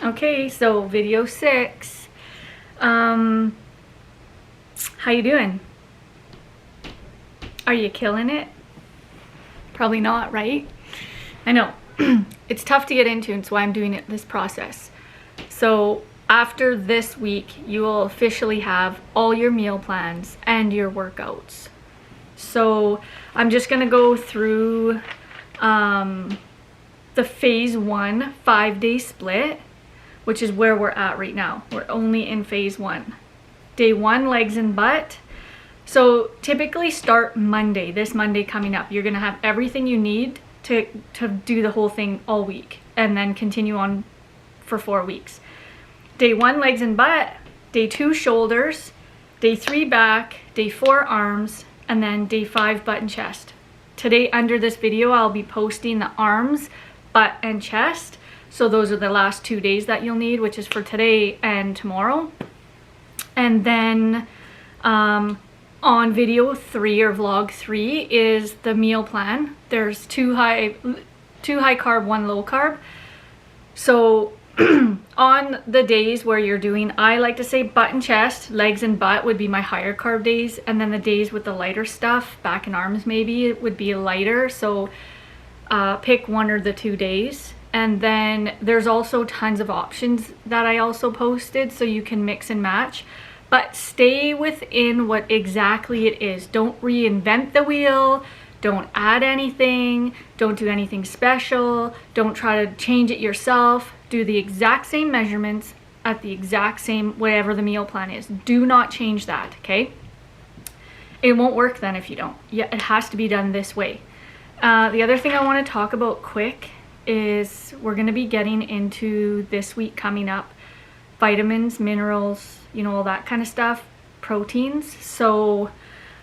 Okay, so video 6. How you doing? Are you killing it? Probably not, right? I know. It's tough to get into, and so I'm doing this process. So after this week, you will officially have all your meal plans and your workouts. So I'm just gonna go through the phase 1 5-day split, which is where we're at right now. We're only in phase 1. Day 1, legs and butt. So typically start Monday, this Monday coming up. You're gonna have everything you need to do the whole thing all week, and then continue on for 4 weeks. Day 1, legs and butt. Day 2, shoulders. Day 3, back. Day 4, arms. And then day 5, butt and chest. Today, under this video, I'll be posting the arms, butt, and chest. So those are the last 2 days that you'll need, which is for today and tomorrow. And then on video 3 or vlog 3 is the meal plan. There's two high carb, 1 low carb. So on the days where you're doing, I like to say butt and chest, legs and butt would be my higher carb days, and then the days with the lighter stuff, back and arms maybe, it would be lighter. So pick 1 or the 2 days. And then there's also tons of options that I also posted, so you can mix and match, but stay within what exactly it is. Don't reinvent the wheel. Don't add anything. Don't do anything special. Don't try to change it yourself. Do the exact same measurements at the exact same, whatever the meal plan is. Do not change that, okay? It won't work then if you don't. Yeah, it has to be done this way. The other thing I want to talk about quick is we're going to be getting into this week coming up vitamins, minerals, you know, all that kind of stuff, proteins. So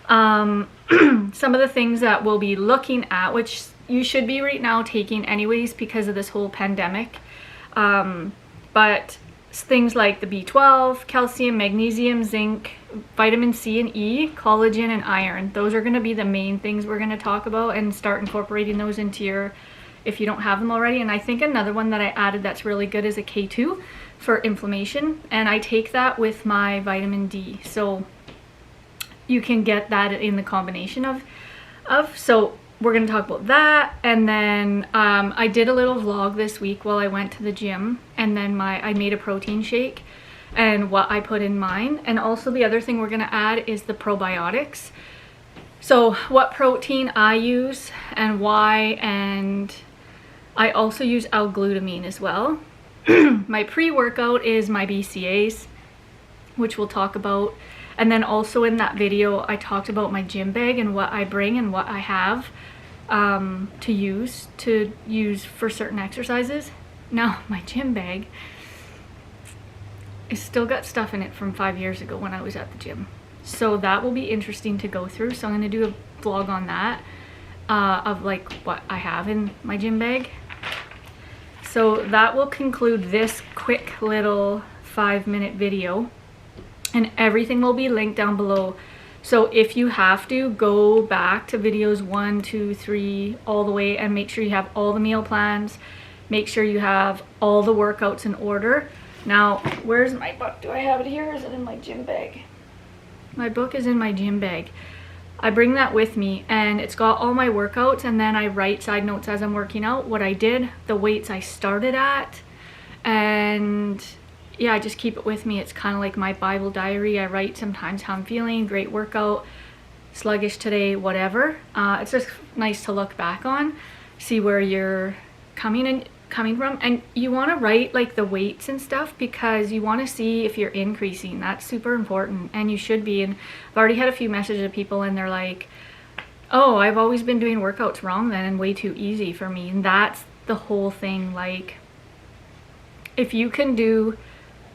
some of the things that we'll be looking at, which you should be right now taking anyways because of this whole pandemic, but things like the B12, calcium, magnesium, zinc, vitamin C and E, collagen, and iron. Those are going to be the main things we're going to talk about, and start incorporating those into your, if you don't have them already. And I think another one that I added that's really good is a K2 for inflammation, and I take that with my vitamin D. So you can get that in the combination of. So we're going to talk about that. And then I did a little vlog this week while I went to the gym, and then I made a protein shake and what I put in mine. And also the other thing we're going to add is the probiotics. So what protein I use and why, and I also use L-glutamine as well. My pre-workout is my BCAAs, which we'll talk about. And then also in that video, I talked about my gym bag and what I bring and what I have to use for certain exercises. Now, my gym bag, it's still got stuff in it from 5 years ago when I was at the gym. So that will be interesting to go through. So I'm going to do a vlog on that, of like what I have in my gym bag. So that will conclude this quick little 5-minute video, and everything will be linked down below. So if you have to, go back to videos 1, 2, 3, all the way, and make sure you have all the meal plans. Make sure you have all the workouts in order. Now, where's my book? Do I have it here, or is it in my gym bag? My book is in my gym bag. I bring that with me, and it's got all my workouts, and then I write side notes as I'm working out, what I did, the weights I started at, and yeah, I just keep it with me. It's kind of like my Bible diary. I write sometimes how I'm feeling, great workout, sluggish today, whatever. It's just nice to look back on, see where you're coming from, and you want to write like the weights and stuff because you want to see if you're increasing. That's super important, and you should be. And I've already had a few messages of people, and they're like, oh, I've always been doing workouts wrong then and way too easy for me. And that's the whole thing. Like, if you can do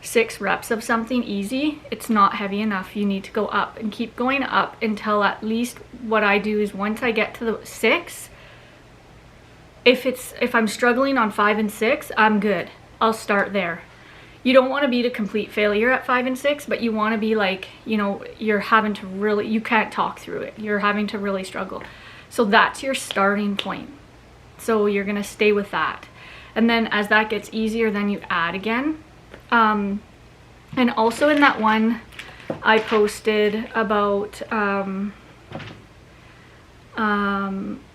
6 reps of something easy, it's not heavy enough. You need to go up and keep going up until, at least what I do is, once I get to the 6, if I'm struggling on 5 and 6, I'm good. I'll start there. You don't want to be a complete failure at 5 and 6, but you want to be like, you know, you're having to really, you can't talk through it. You're having to really struggle. So that's your starting point. So you're going to stay with that. And then as that gets easier, then you add again. And also in that one I posted about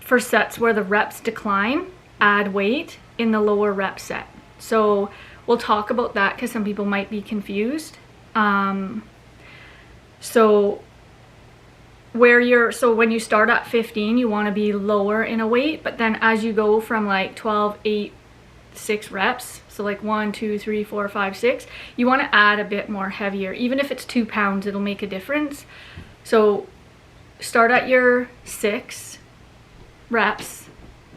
for sets where the reps decline, add weight in the lower rep set. So we'll talk about that because some people might be confused. So when you start at 15, you want to be lower in a weight, but then as you go from like 12, 8, 6 reps, so like 1, 2, 3, 4, 5, 6, you want to add a bit more heavier. Even if it's 2 pounds, it'll make a difference. So start at your 6 reps,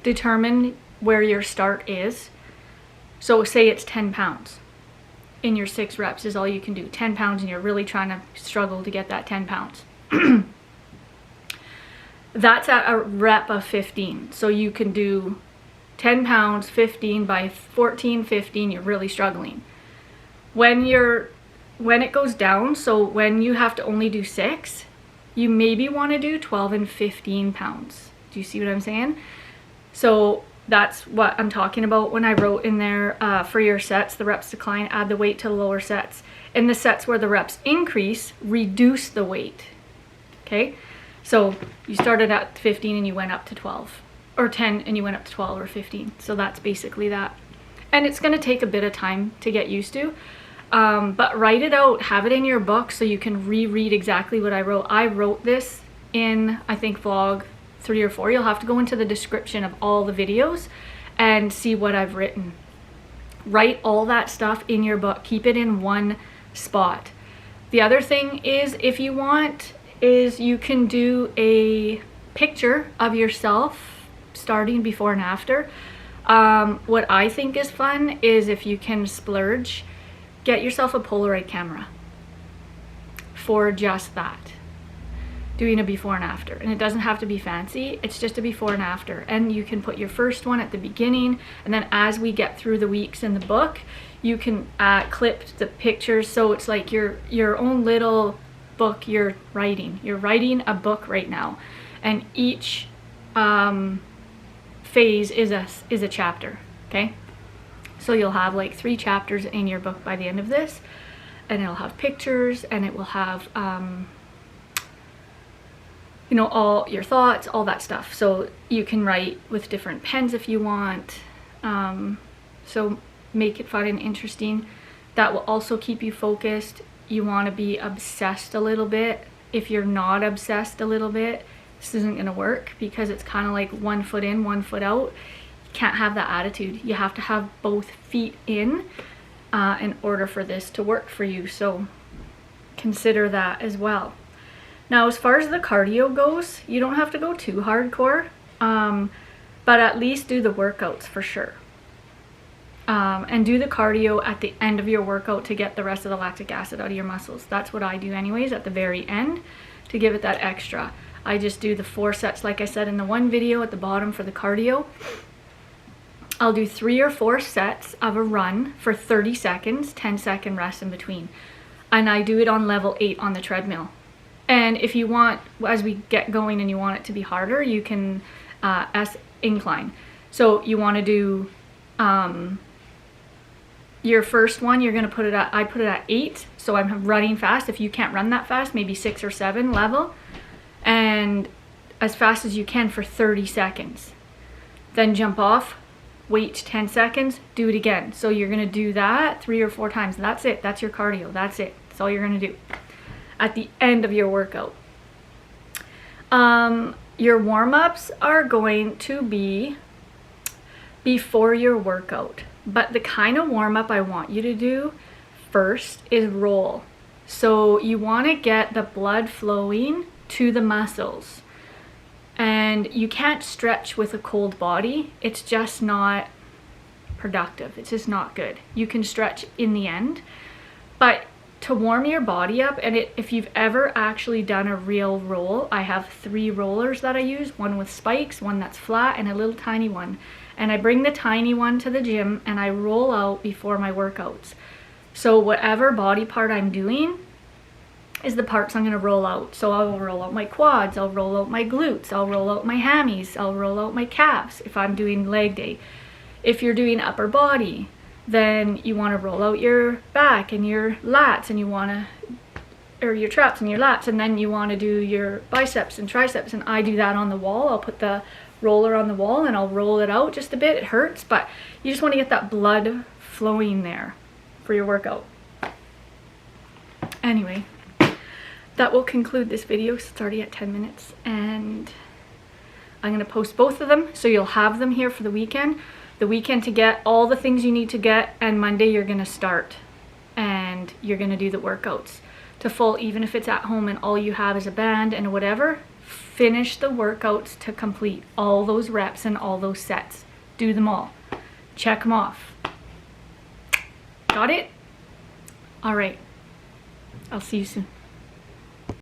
determine where your start is. So say it's 10 pounds in your 6 reps is all you can do. 10 pounds and you're really trying to struggle to get that 10 pounds. That's at a rep of 15. So you can do 10 pounds, 15 by 14, 15, you're really struggling. When it goes down, so when you have to only do 6, you maybe want to do 12 and 15 pounds. Do you see what I'm saying? So that's what I'm talking about when I wrote in there for your sets, the reps decline, add the weight to the lower sets. In the sets where the reps increase, reduce the weight. Okay? So you started at 15 and you went up to 12. Or 10 and you went up to 12 or 15. So that's basically that. And it's going to take a bit of time to get used to. But write it out, have it in your book so you can reread exactly what I wrote. I wrote this in, I think, vlog 3 or 4. You'll have to go into the description of all the videos and see what I've written. Write all that stuff in your book. Keep it in one spot. The other thing is, if you want, is you can do a picture of yourself starting before and after. What I think is fun is if you can splurge, get yourself a Polaroid camera for just that, doing a before and after. And it doesn't have to be fancy, it's just a before and after. And you can put your first one at the beginning, and then as we get through the weeks in the book, you can clip the pictures, so it's like your own little book you're writing. You're writing a book right now, and each phase is a chapter. Okay, so you'll have like 3 chapters in your book by the end of this, and it'll have pictures, and it will have you know, all your thoughts, all that stuff. So you can write with different pens if you want. So make it fun and interesting. That will also keep you focused. You want to be obsessed a little bit. If you're not obsessed a little bit, this isn't going to work, because it's kind of like 1 foot in, 1 foot out. You can't have that attitude. You have to have both feet in order for this to work for you. So consider that as well. Now, as far as the cardio goes, you don't have to go too hardcore, but at least do the workouts for sure. And do the cardio at the end of your workout to get the rest of the lactic acid out of your muscles. That's what I do anyways, at the very end, to give it that extra. I just do the 4 sets, like I said in the one video at the bottom for the cardio. I'll do 3 or 4 sets of a run for 30 seconds, 10-second rest in between. And I do it on level 8 on the treadmill. And if you want, as we get going and you want it to be harder, you can incline. So you want to do your first one, you're going to put it at, I put it at 8, so I'm running fast. If you can't run that fast, maybe 6 or 7 level, and as fast as you can for 30 seconds. Then jump off, wait 10 seconds, do it again. So you're going to do that 3 or 4 times. That's it. That's your cardio. That's it. That's all you're going to do at the end of your workout. Your warm-ups are going to be before your workout, but the kind of warm-up I want you to do first is roll. So you want to get the blood flowing to the muscles, and you can't stretch with a cold body. It's just not productive. It's just not good. You can stretch in the end, but to warm your body up, and if you've ever actually done a real roll, I have 3 rollers that I use, one with spikes, one that's flat, and a little tiny one. And I bring the tiny one to the gym and I roll out before my workouts. So whatever body part I'm doing is the parts I'm going to roll out. So I'll roll out my quads, I'll roll out my glutes, I'll roll out my hammies, I'll roll out my calves if I'm doing leg day. If you're doing upper body, then you want to roll out your back and your lats, and you want to, or your traps and your lats, and then you want to do your biceps and triceps. And I do that on the wall. I'll put the roller on the wall and I'll roll it out just a bit. It hurts, but you just want to get that blood flowing there for your workout. Anyway, that will conclude this video. It's already at 10 minutes, and I'm going to post both of them so you'll have them here for the weekend. The weekend to get all the things you need to get, and Monday you're going to start and you're going to do the workouts to full, even if it's at home and all you have is a band and whatever. Finish the workouts to complete all those reps and all those sets. Do them all. Check them off. Got it? All right. I'll see you soon.